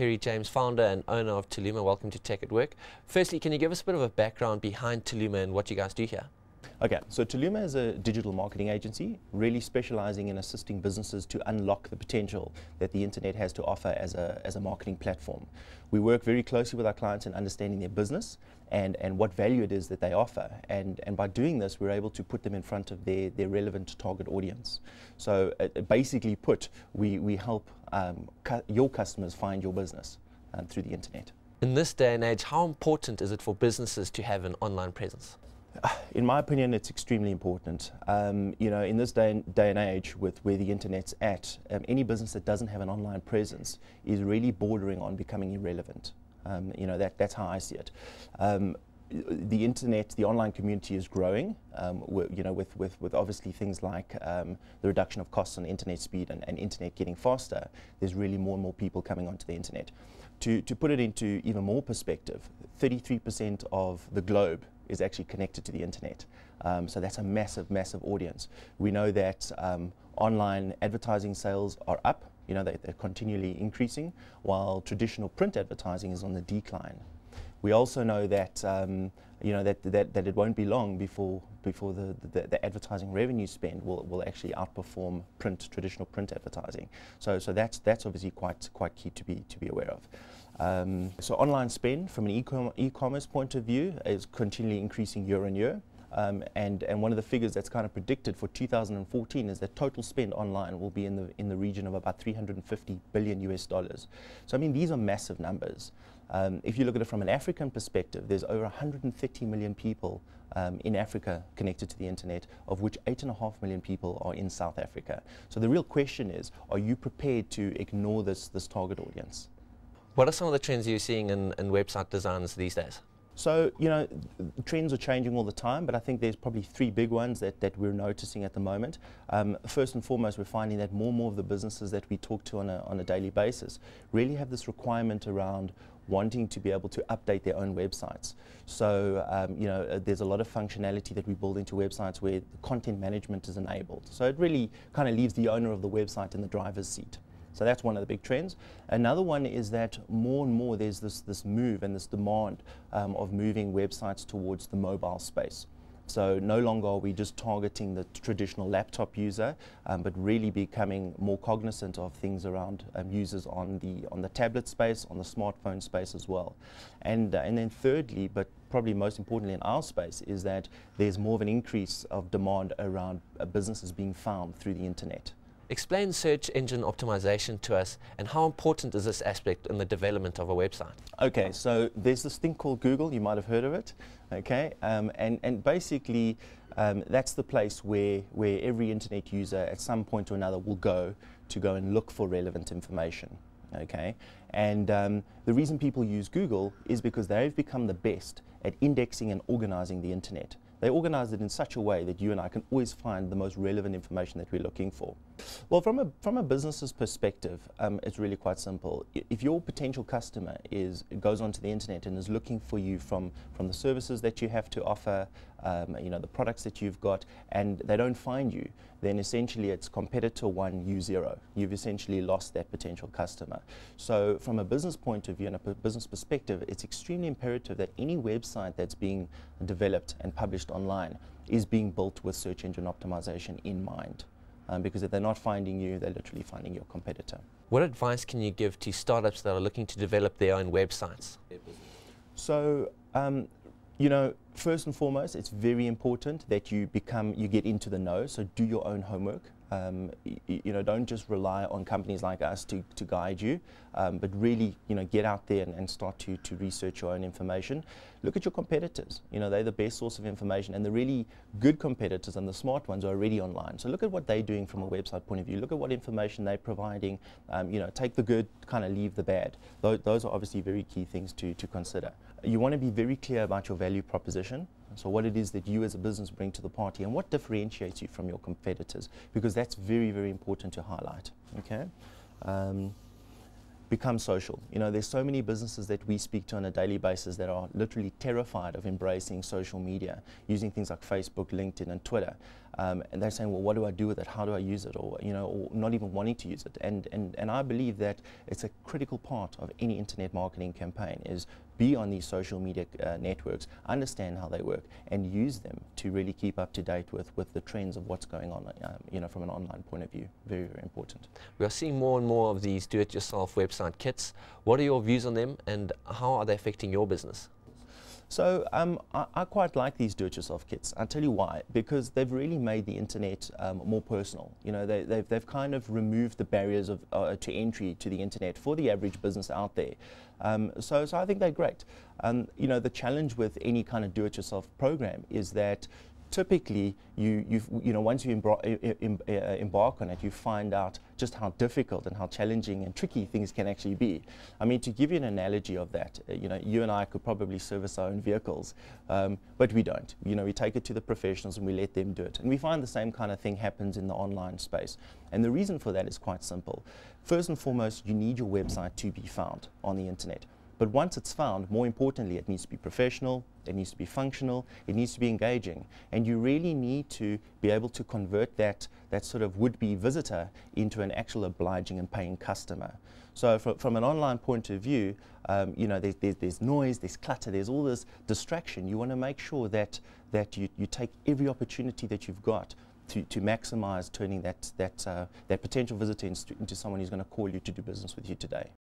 Kerry James, founder and owner of Tuluma. Welcome to Tech at Work. Firstly, can you give us a bit of a background behind Tuluma and what you guys do here? Okay, so Tuluma is a digital marketing agency, really specializing in assisting businesses to unlock the potential that the internet has to offer as a marketing platform. We work very closely with our clients in understanding their business and what value it is that they offer. And by doing this, we're able to put them in front of their relevant target audience. So basically put, we help your customers find your business through the internet. In this day and age, how important is it for businesses to have an online presence? In my opinion, it's extremely important. You know, in this day and age, with where the internet's at, any business that doesn't have an online presence is really bordering on becoming irrelevant. You know, that's how I see it. The internet, the online community is growing. You know, with obviously things like the reduction of costs on internet speed and internet getting faster, there's really more and more people coming onto the internet. To put it into even more perspective, 33% of the globe is actually connected to the internet. So that's a massive, massive audience. We know that online advertising sales are up. You know, they're continually increasing, while traditional print advertising is on the decline. We also know that you know that it won't be long before the advertising revenue spend will actually outperform traditional print advertising. So that's obviously quite key to be aware of. So online spend from an e-commerce point of view is continually increasing year on year. And one of the figures that's kind of predicted for 2014 is that total spend online will be in the region of about $350 billion US. So I mean, these are massive numbers. If you look at it from an African perspective, there's over 130 million people in Africa connected to the internet, of which 8.5 million people are in South Africa. So the real question is, are you prepared to ignore this target audience? What are some of the trends you're seeing in website designs these days? So, you know, trends are changing all the time, but I think there's probably three big ones that we're noticing at the moment. First and foremost, we're finding that more and more of the businesses that we talk to on a daily basis really have this requirement around wanting to be able to update their own websites. So, you know, there's a lot of functionality that we build into websites where content management is enabled. So it really kind of leaves the owner of the website in the driver's seat. So that's one of the big trends. Another one is that more and more there's this move and this demand of moving websites towards the mobile space. So no longer are we just targeting the traditional laptop user, but really becoming more cognizant of things around users on the tablet space, on the smartphone space as well. And then thirdly, but probably most importantly in our space, is that there's more of an increase of demand around businesses being found through the internet. Explain search engine optimization to us, and how important is this aspect in the development of a website? Okay, so there's this thing called Google, you might have heard of it, okay, and basically that's the place where every internet user at some point or another will go and look for relevant information, okay, and the reason people use Google is because they've become the best at indexing and organizing the internet. They organize it in such a way that you and I can always find the most relevant information that we're looking for. Well, from a business's perspective, it's really quite simple. If your potential customer goes onto the internet and is looking for you from the services that you have to offer, you know, the products that you've got, and they don't find you, then essentially it's competitor 1, you 0. You've essentially lost that potential customer. So from a business point of view and a business perspective, it's extremely imperative that any website that's being developed and published online is being built with search engine optimization in mind. Because if they're not finding you, they're literally finding your competitor. What advice can you give to startups that are looking to develop their own websites? So, you know, first and foremost, it's very important that you get into the know, so do your own homework. You know, don't just rely on companies like us to guide you, but really, you know, get out there and start to research your own information. Look at your competitors. You know, they're the best source of information, and the really good competitors and the smart ones are already online. So look at what they're doing from a website point of view. Look at what information they're providing. You know, take the good, kind of leave the bad. Those are obviously very key things to consider. You want to be very clear about your value proposition. So what it is that you as a business bring to the party and what differentiates you from your competitors, because that's very, very important to highlight, okay? Become social. You know, there's so many businesses that we speak to on a daily basis that are literally terrified of embracing social media, using things like Facebook, LinkedIn, and Twitter. and they're saying, well, what do I do with it? How do I use it? Or, you know, or not even wanting to use it. And I believe that it's a critical part of any internet marketing campaign is be on these social media networks, understand how they work, and use them to really keep up to date with the trends of what's going on, you know, from an online point of view. Very, very important. We are seeing more and more of these do-it-yourself website kits. What are your views on them, and how are they affecting your business? So I quite like these do-it-yourself kits. I'll tell you why. Because they've really made the internet more personal. You know, they've kind of removed the barriers of, to entry to the internet for the average business out there. So I think they're great. You know, the challenge with any kind of do-it-yourself program is that typically, you know, once you embark on it, you find out just how difficult and how challenging and tricky things can actually be. I mean, to give you an analogy of that, you know, you and I could probably service our own vehicles, but we don't. You know, we take it to the professionals and we let them do it. And we find the same kind of thing happens in the online space. And the reason for that is quite simple. First and foremost, you need your website to be found on the internet. But once it's found, more importantly, it needs to be professional, it needs to be functional, it needs to be engaging. And you really need to be able to convert that sort of would-be visitor into an actual obliging and paying customer. So from an online point of view, you know, there's noise, there's clutter, there's all this distraction. You want to make sure that you take every opportunity that you've got to maximize turning that potential visitor into someone who's going to call you to do business with you today.